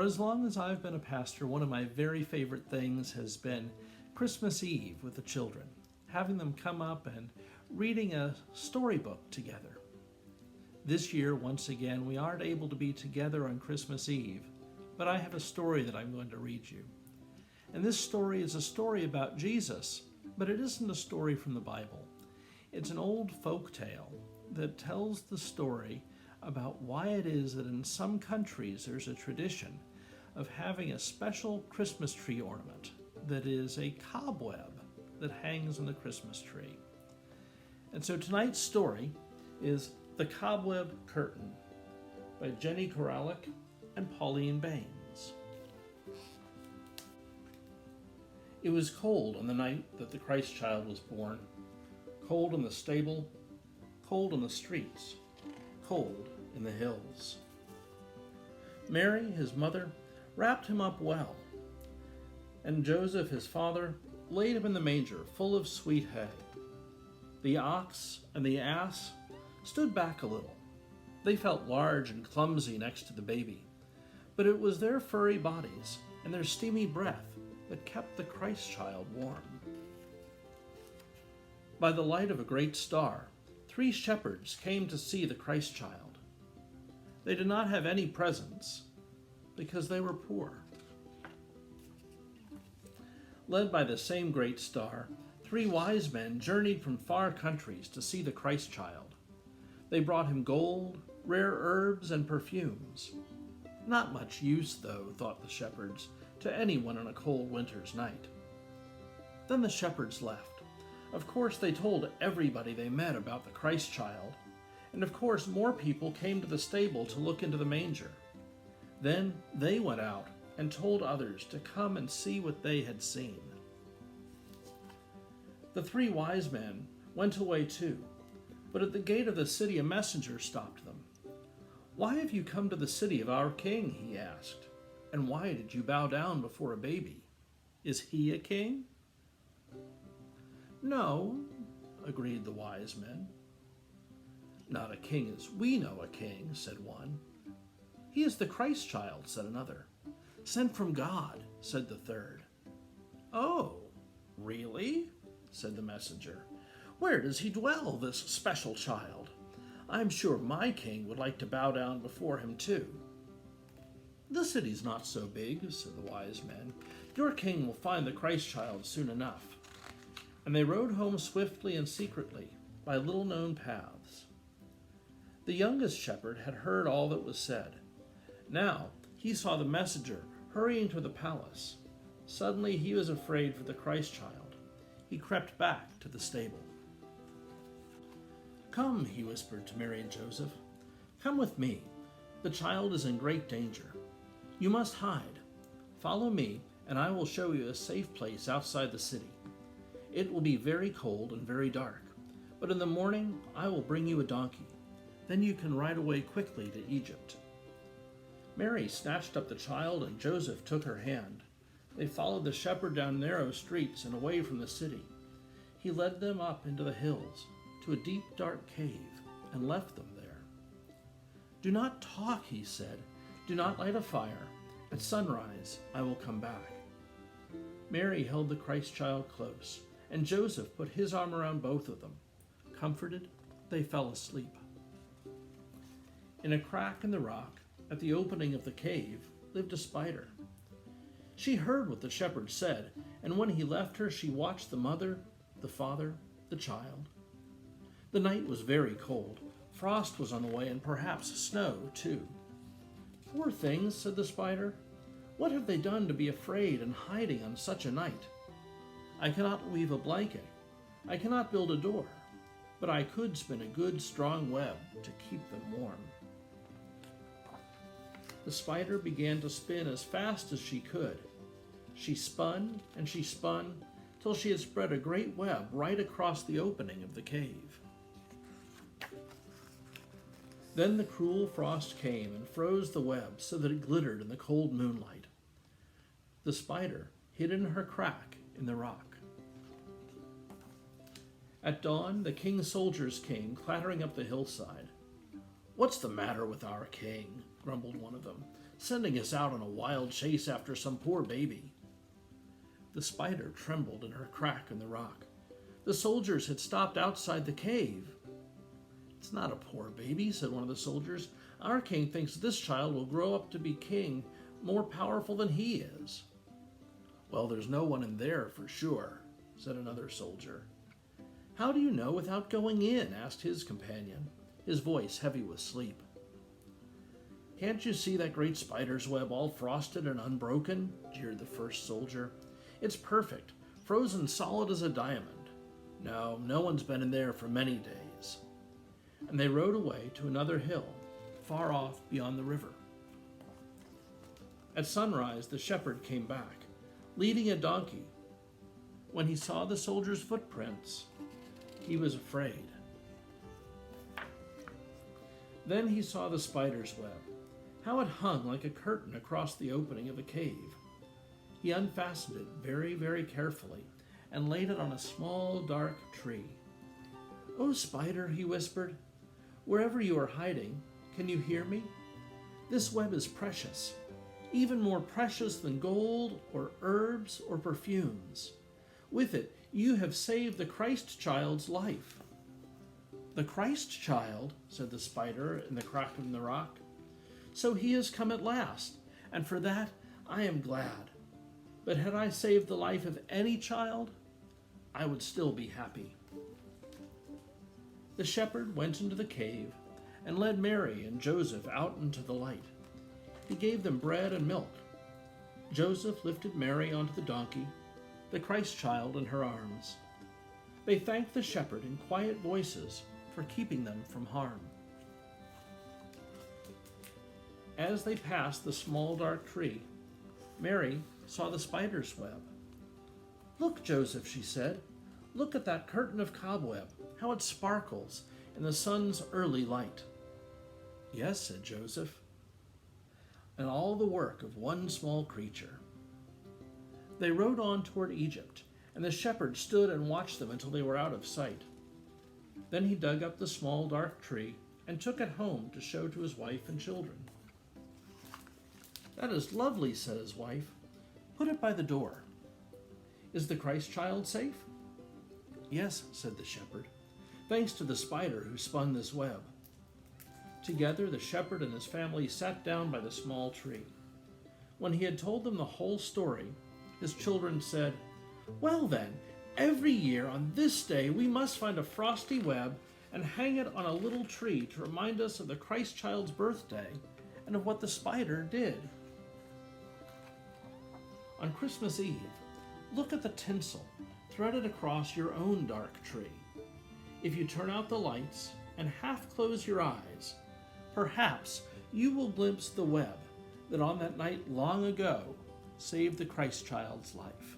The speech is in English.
For as long as I've been a pastor, one of my very favorite things has been Christmas Eve with the children, having them come up and reading a storybook together. This year, once again, we aren't able to be together on Christmas Eve, but I have a story that I'm going to read you. And this story is a story about Jesus, but it isn't a story from the Bible. It's an old folk tale that tells the story about why it is that in some countries there's a tradition of having a special Christmas tree ornament that is a cobweb that hangs on the Christmas tree. And so tonight's story is The Cobweb Curtain by Jenny Koralik and Pauline Baines. It was cold on the night that the Christ child was born. Cold in the stable, cold on the streets, cold in the hills. Mary, his mother, wrapped him up well, and Joseph, his father, laid him in the manger full of sweet hay. The ox and the ass stood back a little. They felt large and clumsy next to the baby, but it was their furry bodies and their steamy breath that kept the Christ child warm. By the light of a great star, 3 shepherds came to see the Christ child. They did not have any presents because they were poor. Led by the same great star, 3 wise men journeyed from far countries to see the Christ child. They brought him gold, rare herbs, and perfumes. Not much use, though, thought the shepherds, to anyone on a cold winter's night. Then the shepherds left. Of course, they told everybody they met about the Christ child, and of course more people came to the stable to look into the manger. Then they went out and told others to come and see what they had seen. The 3 wise men went away too, but at the gate of the city a messenger stopped them. "Why have you come to the city of our king?" he asked. "And why did you bow down before a baby? Is he a king?" "No," agreed the wise men. "Not a king as we know a king," said one. "He is the Christ child," said another. "Sent from God," said the third. "Oh, really?" said the messenger. "Where does he dwell, this special child? I'm sure my king would like to bow down before him too." "The city's not so big," said the wise men. "Your king will find the Christ child soon enough." And they rode home swiftly and secretly by little-known paths. The youngest shepherd had heard all that was said. Now he saw the messenger hurrying to the palace. Suddenly he was afraid for the Christ child. He crept back to the stable. "Come," he whispered to Mary and Joseph. "Come with me. The child is in great danger. You must hide. Follow me, and I will show you a safe place outside the city. It will be very cold and very dark, but in the morning I will bring you a donkey. Then you can ride away quickly to Egypt." Mary snatched up the child, and Joseph took her hand. They followed the shepherd down narrow streets and away from the city. He led them up into the hills to a deep, dark cave and left them there. "Do not talk," he said. "Do not light a fire. At sunrise I will come back." Mary held the Christ child close, and Joseph put his arm around both of them. Comforted, they fell asleep. In a crack in the rock, at the opening of the cave, lived a spider. She heard what the shepherd said, and when he left her, she watched the mother, the father, the child. The night was very cold. Frost was on the way, and perhaps snow, too. "Poor things," said the spider. "What have they done to be afraid and hiding on such a night? I cannot weave a blanket. I cannot build a door, but I could spin a good, strong web to keep them warm." The spider began to spin as fast as she could. She spun and she spun till she had spread a great web right across the opening of the cave. Then the cruel frost came and froze the web so that it glittered in the cold moonlight. The spider hid in her crack in the rock. At dawn, the king's soldiers came clattering up the hillside. "What's the matter with our king?" grumbled one of them. sending us out on a wild chase after some poor baby." The spider trembled in her crack in the rock. The soldiers had stopped outside the cave. "It's not a poor baby," said one of the soldiers. "Our king thinks this child will grow up to be king, more powerful than he is." "Well, there's no one in there for sure," said another soldier. "How do you know without going in?" asked his companion, his voice heavy with sleep. "Can't you see that great spider's web all frosted and unbroken?" jeered the first soldier. "It's perfect, frozen solid as a diamond. No, no one's been in there for many days." And they rode away to another hill, far off beyond the river. At sunrise, the shepherd came back, leading a donkey. When he saw the soldier's footprints, he was afraid. Then he saw the spider's web, how it hung like a curtain across the opening of a cave. He unfastened it very, very carefully and laid it on a small, dark tree. "Oh, spider," he whispered, "wherever you are hiding, can you hear me? This web is precious, even more precious than gold or herbs or perfumes. With it, you have saved the Christ child's life." "The Christ child," said the spider in the crack in the rock. "So he has come at last, and for that I am glad. But had I saved the life of any child, I would still be happy." The shepherd went into the cave and led Mary and Joseph out into the light. He gave them bread and milk. Joseph lifted Mary onto the donkey, the Christ child in her arms. They thanked the shepherd in quiet voices for keeping them from harm. As they passed the small dark tree, Mary saw the spider's web. "Look, Joseph," she said. "Look at that curtain of cobweb, how it sparkles in the sun's early light." "Yes," said Joseph, "and all the work of one small creature." They rode on toward Egypt, and the shepherd stood and watched them until they were out of sight. Then he dug up the small dark tree and took it home to show to his wife and children. "That is lovely," said his wife. "Put it by the door. Is the Christ child safe?" "Yes," said the shepherd, "thanks to the spider who spun this web." Together the shepherd and his family sat down by the small tree. When he had told them the whole story, his children said, "Well then, every year on this day we must find a frosty web and hang it on a little tree to remind us of the Christ child's birthday and of what the spider did." On Christmas Eve, look at the tinsel threaded across your own dark tree. If you turn out the lights and half close your eyes, perhaps you will glimpse the web that on that night long ago saved the Christ child's life.